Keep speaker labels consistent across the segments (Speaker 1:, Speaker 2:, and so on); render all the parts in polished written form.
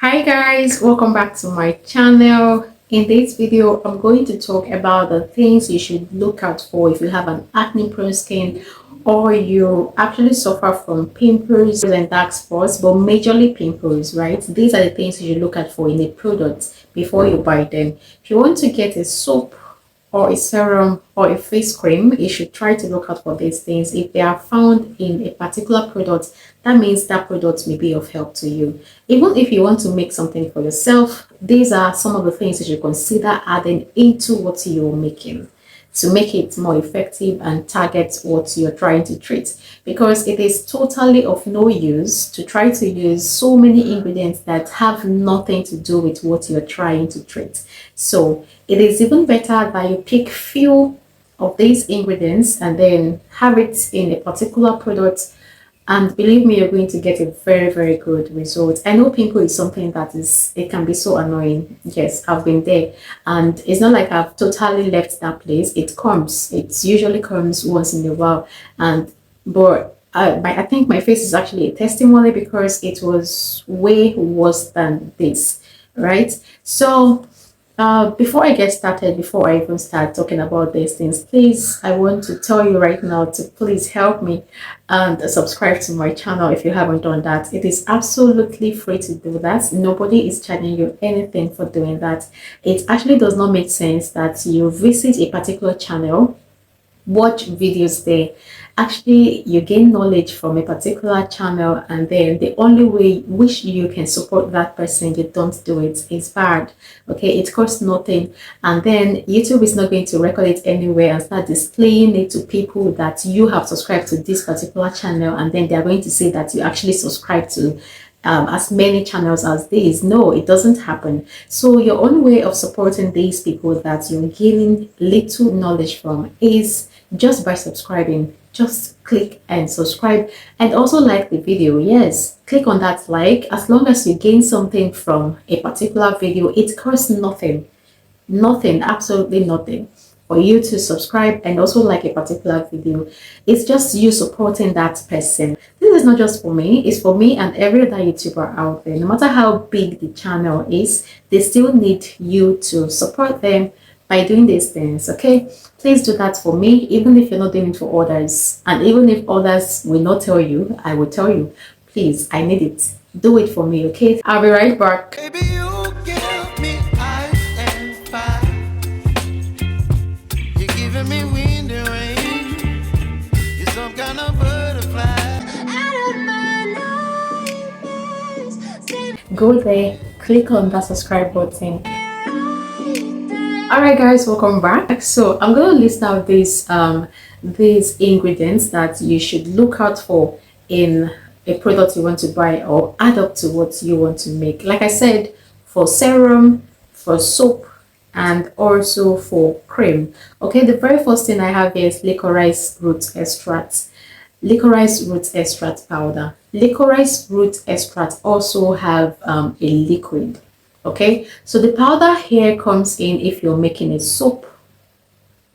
Speaker 1: Hi guys, welcome back to my channel. In this video I'm going to talk about the things you should look out for if you have an acne prone skin or you actually suffer from pimples and dark spots, but majorly pimples, right? These are the things you should look out for in a product before you buy them. If you want to get a soap or a serum or a face cream, you should try to look out for these things. If they are found in a particular product, that means that product may be of help to you. Even if you want to make something for yourself, these are some of the things you should consider adding into what you're making to make it more effective and target what you're trying to treat, because it is totally of no use to try to use so many ingredients that have nothing to do with what you're trying to treat. So it is even better that you pick few of these ingredients and then have it in a particular product, and believe me, you're going to get a very good result. I know pimple is something that it can be so annoying. Yes, I've been there, and it's not like I've totally left that place. It usually comes once in a while, and but I think my face is actually a testimony, because it was way worse than this, right? So before I get started, before I even start talking about these things, please, I want to tell you right now to please help me and subscribe to my channel if you haven't done that. It is absolutely free to do that. Nobody is charging you anything for doing that. It actually does not make sense that you visit a particular channel, watch videos there, actually you gain knowledge from a particular channel, and then the only way which you can support that person, you don't do it. Is bad. Okay, it costs nothing, and then YouTube is not going to record it anywhere and start displaying it to people that you have subscribed to this particular channel, and then they're going to say that you actually subscribe to as many channels as these. No, it doesn't happen. So your own way of supporting these people that you're gaining little knowledge from is just by subscribing. Just click and subscribe, and also like the video. Yes, click on that like. As long as you gain something from a particular video, it costs nothing, absolutely nothing for you to subscribe and also like a particular video. It's just you supporting that person. This is not just for me, it's for me and every other YouTuber out there. No matter how big the channel is, they still need you to support them by doing these things. Okay, please do that for me, even if you're not doing it for others, and even if others will not tell you, I will tell you. Please, I need it. Do it for me. Okay, I'll be right back. Baby, you give me ice and fire. You're giving me wind and rain. You're some kind of butterfly. Out of my nightmares. Go there, click on that subscribe button. All right guys, welcome back. So I'm going to list out these ingredients that you should look out for in a product you want to buy or add up to what you want to make. Like I said, for serum, for soap, and also for cream. Okay, the very first thing I have here is licorice root extract. Licorice root extract powder. Licorice root extract also have a liquid. Okay, so the powder here comes in if you're making a soap.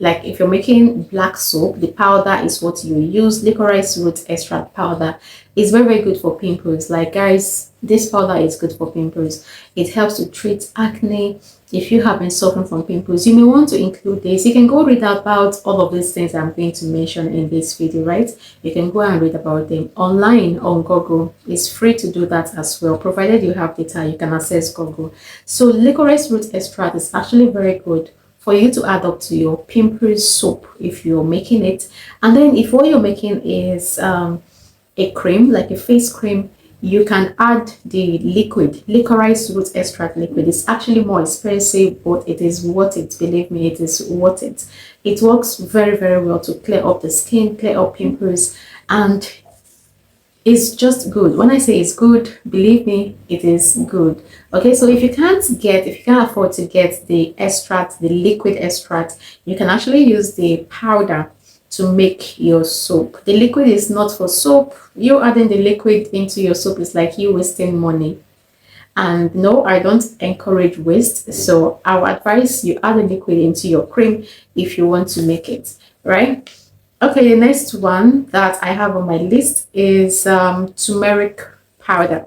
Speaker 1: Like if you're making black soap, the powder is what you use. Licorice root extract powder is very good for pimples. Like guys, this powder is good for pimples. It helps to treat acne. If you have been suffering from pimples, you may want to include this. You can go read about all of these things I'm going to mention in this video, right? You can go and read about them online on Google. It's free to do that as well, provided you have data. You can access Google. So licorice root extract is actually very good for you to add up to your pimples soap if you're making it. And then if what you're making is a cream, like a face cream, you can add the liquid. Licorice root extract liquid is actually more expensive, but it is worth it. Believe me, it is worth it. It works very well to clear up the skin, clear up pimples, and it's just good. When I say it's good, believe me, it is good. Okay, so if you can't afford to get the extract, the liquid extract, you can actually use the powder to make your soap. The liquid is not for soap. You adding the liquid into your soap is like you wasting money. And no, I don't encourage waste. So I would advise you add the liquid into your cream if you want to make it, right? Okay, the next one that I have on my list is turmeric powder.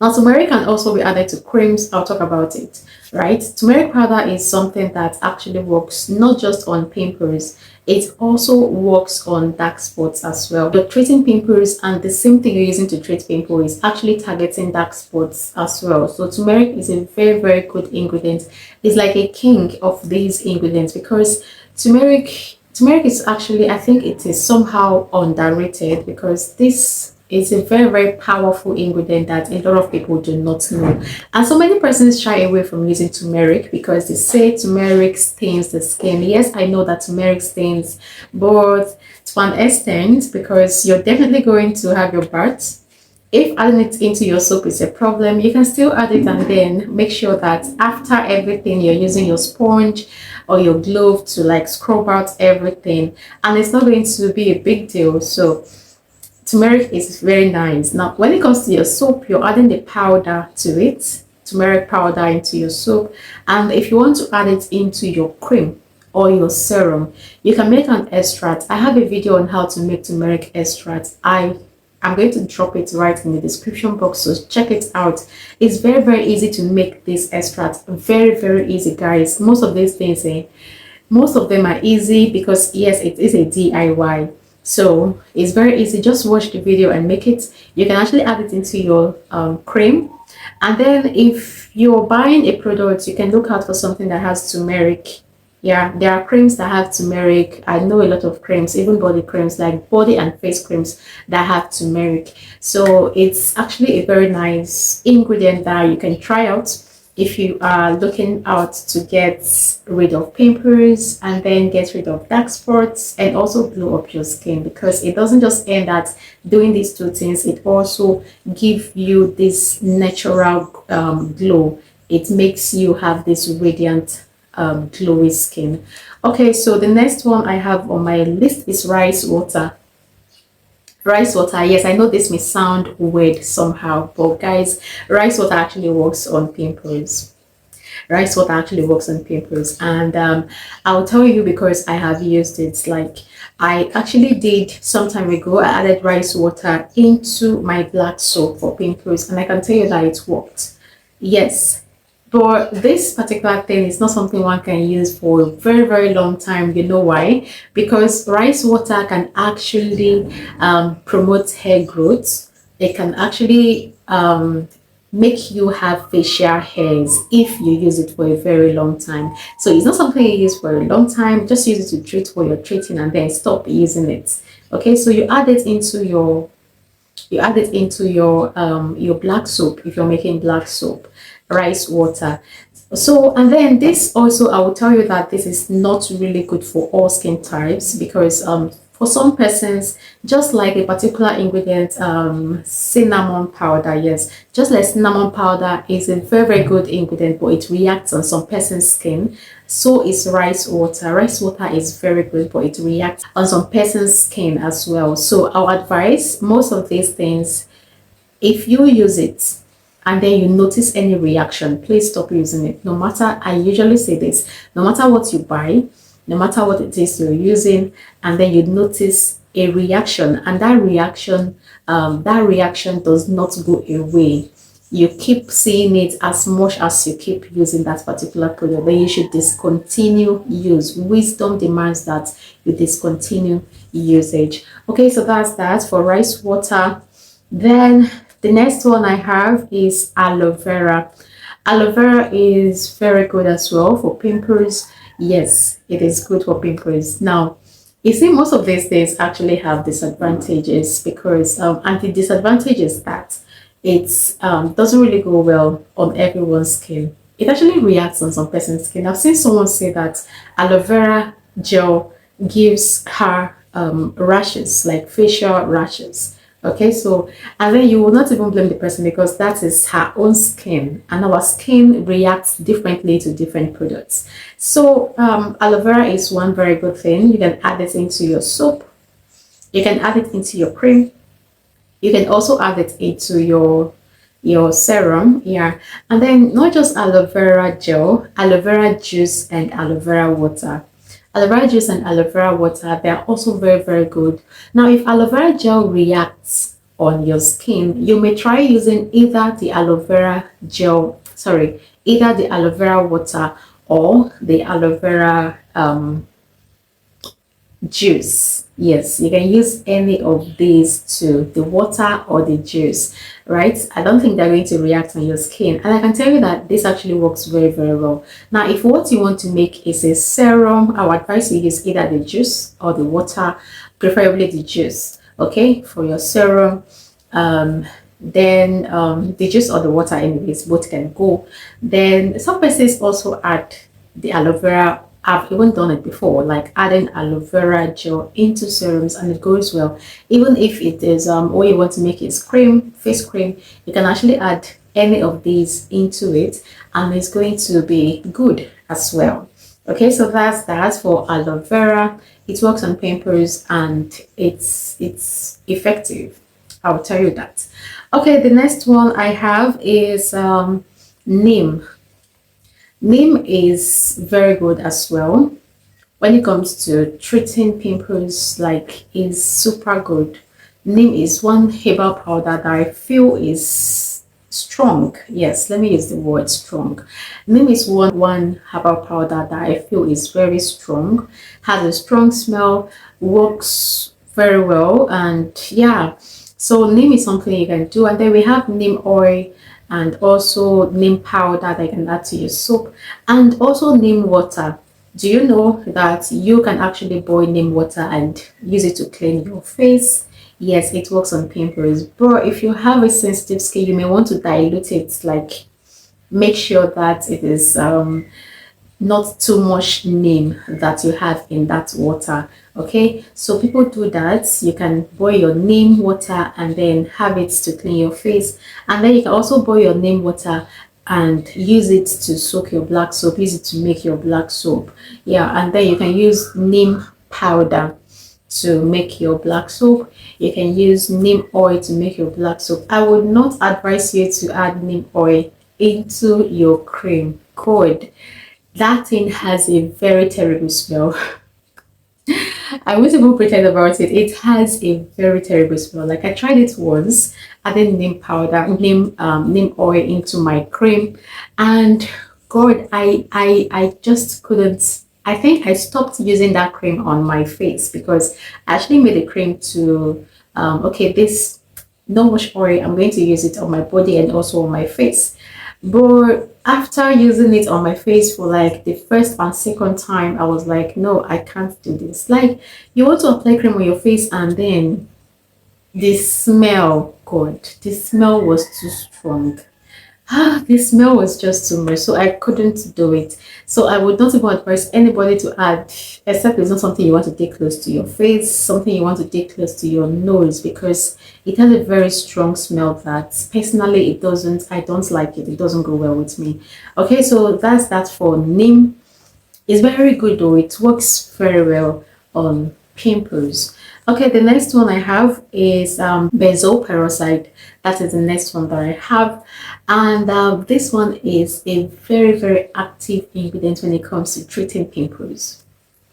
Speaker 1: Now, turmeric can also be added to creams. I'll talk about it, right? Turmeric powder is something that actually works not just on pimples, it also works on dark spots as well. You're treating pimples, and the same thing you're using to treat pimples is actually targeting dark spots as well. So turmeric is a very, very good ingredient. It's like a king of these ingredients because turmeric is actually, I think it is somehow underrated because this is a very, very powerful ingredient that a lot of people do not know. And so many persons shy away from using turmeric because they say turmeric stains the skin. Yes, I know that turmeric stains, but to an extent, because you're definitely going to have your bath. If adding it into your soap is a problem, you can still add it and then make sure that after everything you're using your sponge or your glove to like scrub out everything, and it's not going to be a big deal. So turmeric is very nice. Now, when it comes to your soap, you're adding the powder to it, turmeric powder into your soap. And if you want to add it into your cream or your serum, you can make an extract. I have a video on how to make turmeric extract. I'm going to drop it right in the description box, so check it out. It's very, very easy to make this extract. Very, very easy, guys. Most of these things, most of them are easy because yes, it is a DIY. So it's very easy. Just watch the video and make it. You can actually add it into your cream. And then if you're buying a product, you can look out for something that has turmeric. Yeah, there are creams that have turmeric. I know a lot of creams, even body creams, like body and face creams that have turmeric. So it's actually a very nice ingredient that you can try out if you are looking out to get rid of pimples and then get rid of dark spots and also glow up your skin, because it doesn't just end at doing these two things, it also gives you this natural glow. It makes you have this radiant glowy skin. Okay, so the next one I have on my list is rice water. Rice water, yes, I know this may sound weird somehow, but guys, rice water actually works on pimples. Rice water actually works on pimples, and I'll tell you because I have used it. Like, I actually did some time ago. I added rice water into my black soap for pimples, and I can tell you that it worked. Yes, but this particular thing is not something one can use for a very, very long time. You know why? Because rice water can actually promote hair growth. It can actually make you have facial hairs if you use it for a very long time. So it's not something you use for a long time. Just use it to treat what you're treating and then stop using it. Okay, so you add it into your your black soap if you're making black soap, rice water. So, and then this also, I will tell you that this is not really good for all skin types because for some persons, just like a particular ingredient, cinnamon powder, yes, just like cinnamon powder is a very, very good ingredient, but it reacts on some person's skin. So is rice water. Rice water is very good, but it reacts on some person's skin as well. So our advice, most of these things, if you use it and then you notice any reaction, please stop using it. No matter, I usually say this, no matter what you buy, no matter what it is you're using, and then you notice a reaction, and that reaction does not go away, you keep seeing it as much as you keep using that particular product, then you should discontinue use. Wisdom demands that you discontinue usage. Okay, so that's that for rice water. Then the next one I have is aloe vera. Aloe vera is very good as well for pimples. Yes, it is good for pimples. Now, you see, most of these things actually have disadvantages because, and the disadvantage is that it doesn't really go well on everyone's skin. It actually reacts on some person's skin. I've seen someone say that aloe vera gel gives her rashes, like facial rashes. Okay, so, and then you will not even blame the person because that is her own skin, and our skin reacts differently to different products. So aloe vera is one very good thing. You can add it into your soap, you can add it into your cream, you can also add it into your serum. Yeah, and then not just aloe vera gel, aloe vera juice and aloe vera water. Aloe vera juice and aloe vera water, they are also very, very good. Now, if aloe vera gel reacts on your skin, you may try using either the aloe vera gel, sorry, either the aloe vera water or the aloe vera juice. Yes, you can use any of these two, the water or the juice, right? I don't think they're going to react on your skin, and I can tell you that this actually works very, very well. Now, if what you want to make is a serum, I would advise you use either the juice or the water, preferably the juice, okay, for your serum. Then the juice or the water, anyways, both can go. Then some persons also add the aloe vera. I've even done it before, like adding aloe vera gel into serums, and it goes well. Even if it is all you want to make is cream, face cream, you can actually add any of these into it, and it's going to be good as well. Okay, so that's that for aloe vera. It works on pimples and it's effective, I'll tell you that. Okay, the next one I have is Neem. Neem is very good as well when it comes to treating pimples. Like, is super good. Neem is one herbal powder that I feel is strong. Yes, let me use the word strong. Neem is one herbal powder that I feel is very strong, has a strong smell, works very well, and yeah. So neem is something you can do, and then we have neem oil and also neem powder that you can add to your soap, and also neem water. Do you know that you can actually boil neem water and use it to clean your face? Yes, it works on pimples, but if you have a sensitive skin, you may want to dilute it. Like, make sure that it is not too much neem that you have in that water. Okay, so people do that. You can boil your neem water and then have it to clean your face, and then you can also boil your neem water and use it to soak your black soap, use it to make your black soap. Yeah, and then you can use neem powder to make your black soap. You can use neem oil to make your black soap. I would not advise you to add neem oil into your cream. God, that thing has a very terrible smell. I won't even pretend about it. It has a very terrible smell. Like, I tried it once, adding neem powder, neem oil into my cream, and God, I just couldn't. I think I stopped using that cream on my face because I actually made a cream to okay, this no much oil. I'm going to use it on my body and also on my face. But after using it on my face for like the first and second time, I was like, no, I can't do this. Like, you want to apply cream on your face and then the smell, God, the smell was too strong. The smell was just too much, so I couldn't do it. So I would not even advise anybody to add, except it's not something you want to take close to your face, something you want to take close to your nose, because it has a very strong smell that personally I don't like it. It doesn't go well with me. Okay, so that's that for neem. It's very good though. It works very well on pimples. Okay, the next one I have is benzoyl peroxide. That is the next one that I have, and this one is a very, very active ingredient when it comes to treating pimples.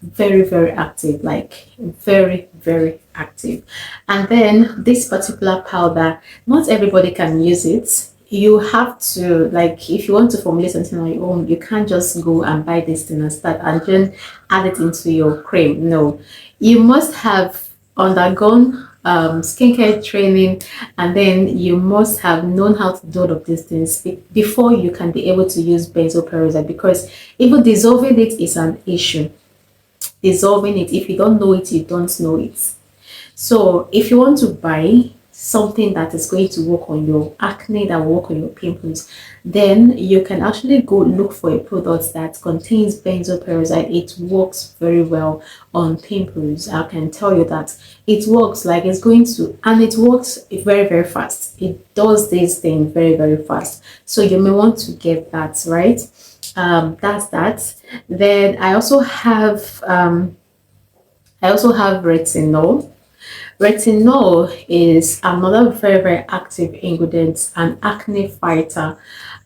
Speaker 1: Very, very active, like very, very active. And then this particular powder, not everybody can use it. You have to, like, if you want to formulate something on your own, you can't just go and buy this thing and start and then add it into your cream. No, you must have undergone skincare training, and then you must have known how to do all of these things before you can be able to use benzoyl peroxide, because even dissolving it is an issue. Dissolving it, if you don't know it, you don't know it. So if you want to buy something that is going to work on your acne, that will work on your pimples, then you can actually go look for a product that contains benzoyl peroxide. It works very well on pimples. I can tell you that it works, like it's going to, and it works very, very fast. It does this thing very, very fast. So you may want to get that, right? That's that. Then I also have retinol. Retinol is another very, very active ingredient, an acne fighter,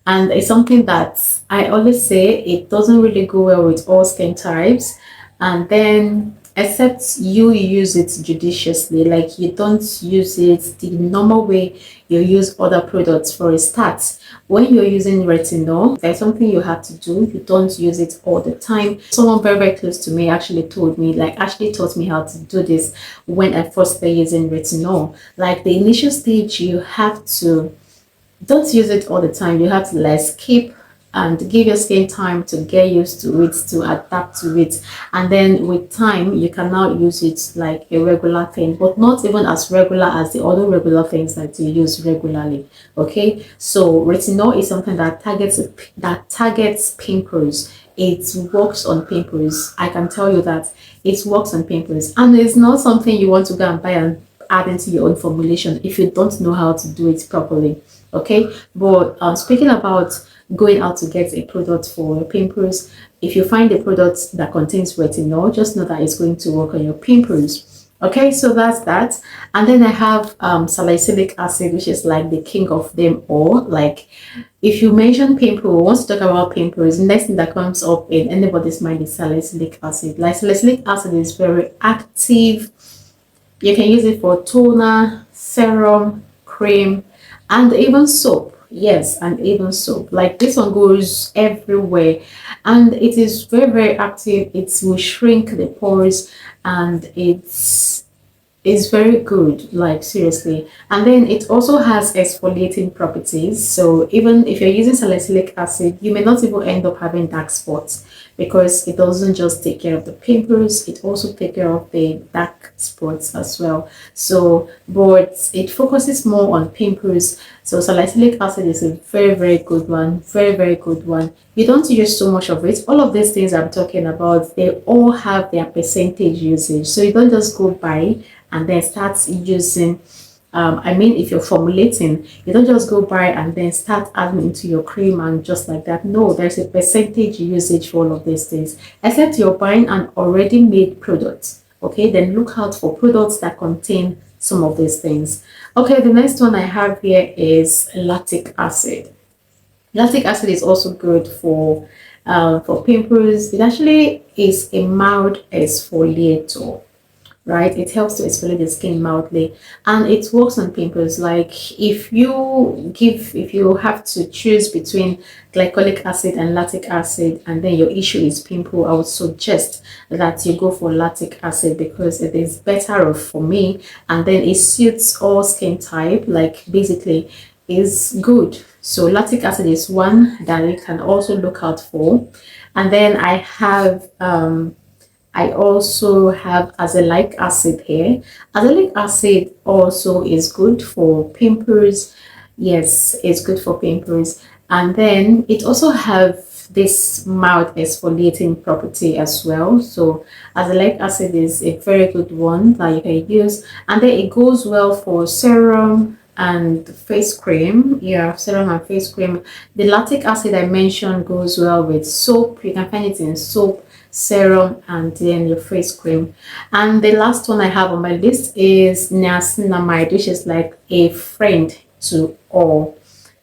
Speaker 1: and it's something that I always say it doesn't really go well with all skin types. And then except you use it judiciously, like you don't use it the normal way you use other products. For a start, when you're using retinol, there's something you have to do. You don't use it all the time. Someone very, very close to me actually told me, like actually taught me how to do this when I first started using retinol. Like the initial stage, you have to don't use it all the time. You have to like skip and give your skin time to get used to it, to adapt to it, and then with time you can now use it like a regular thing, but not even as regular as the other regular things that you use regularly. Okay, so retinol is something that targets pimples. It works on pimples. I can tell you that it works on pimples, and it's not something you want to go and buy and add into your own formulation if you don't know how to do it properly. Okay, but speaking about going out to get a product for your pimples, if you find a product that contains retinol, just know that it's going to work on your pimples. Okay, so that's that. And then I have salicylic acid, which is like the king of them all. Like if you mention pimple, once you talk about pimples, next thing that comes up in anybody's mind is salicylic acid. Like salicylic acid is very active. You can use it for toner, serum, cream, and even soap. Yes, and even soap. Like this one goes everywhere, and it is very, very active. It will shrink the pores, and it's very good, like seriously. And then it also has exfoliating properties, so even if you're using salicylic acid, you may not even end up having dark spots, because it doesn't just take care of the pimples, it also take care of the dark spots as well. So but it focuses more on pimples. So salicylic acid is a very, very good one, very, very good one. You don't use so much of it. All of these things I'm talking about, they all have their percentage usage, so you don't just go buy and then start using. I mean, if you're formulating, you don't just go buy and then start adding into your cream and just like that. No, there's a percentage usage for all of these things, except you're buying an already made product. Okay, then look out for products that contain some of these things. Okay, the next one I have here is lactic acid. Lactic acid is also good for pimples. It actually is a mild exfoliator, right? It helps to exfoliate the skin mildly, and it works on pimples. Like if you have to choose between glycolic acid and lactic acid, and then your issue is pimple, I would suggest that you go for lactic acid, because it is better off for me, and then it suits all skin type. Like basically is good. So lactic acid is one that you can also look out for. And then I also have azelaic acid here. Azelaic acid also is good for pimples. Yes, it's good for pimples. And then it also have this mild exfoliating property as well. So azelaic acid is a very good one that you can use. And then it goes well for serum and face cream. Yeah, serum and face cream. The lactic acid I mentioned goes well with soap. You can find it in soap, serum, and then your face cream. And the last one I have on my list is niacinamide, which is like a friend to all.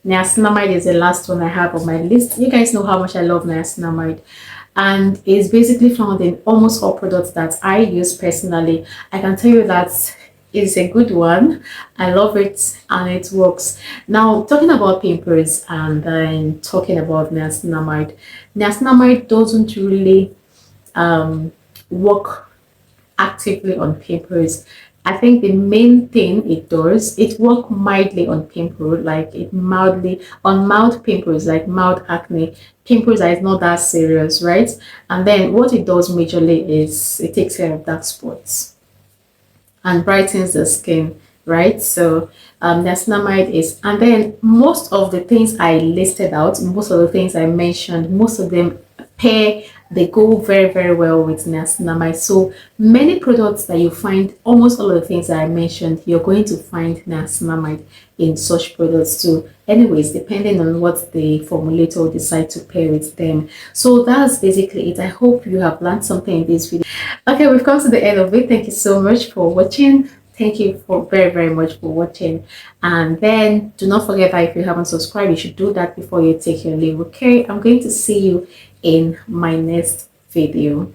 Speaker 1: Niacinamide is the last one I have on my list. You guys know how much I love niacinamide, and it's basically found in almost all products that I use personally. I can tell you that it's a good one. I love it and it works. Now, talking about pimples and then talking about niacinamide, niacinamide doesn't really work actively on pimples. I think the main thing it does, it work mildly on pimple, like it mildly on mild pimples, like mild acne pimples that is not that serious, right? And then what it does majorly is it takes care of dark spots and brightens the skin, right? So niacinamide is, and then most of the things I listed out, most of the things I mentioned, most of them pair, they go very, very well with niacinamide. So many products that you find, almost all of the things that I mentioned, you're going to find niacinamide in such products too. Anyways, depending on what the formulator decide to pair with them. So that's basically it. I hope you have learned something in this video. Okay, we've come to the end of it. Thank you so much for watching. Thank you for very, very much for watching. And then do not forget that if you haven't subscribed, you should do that before you take your leave. Okay, I'm going to see you in my next video.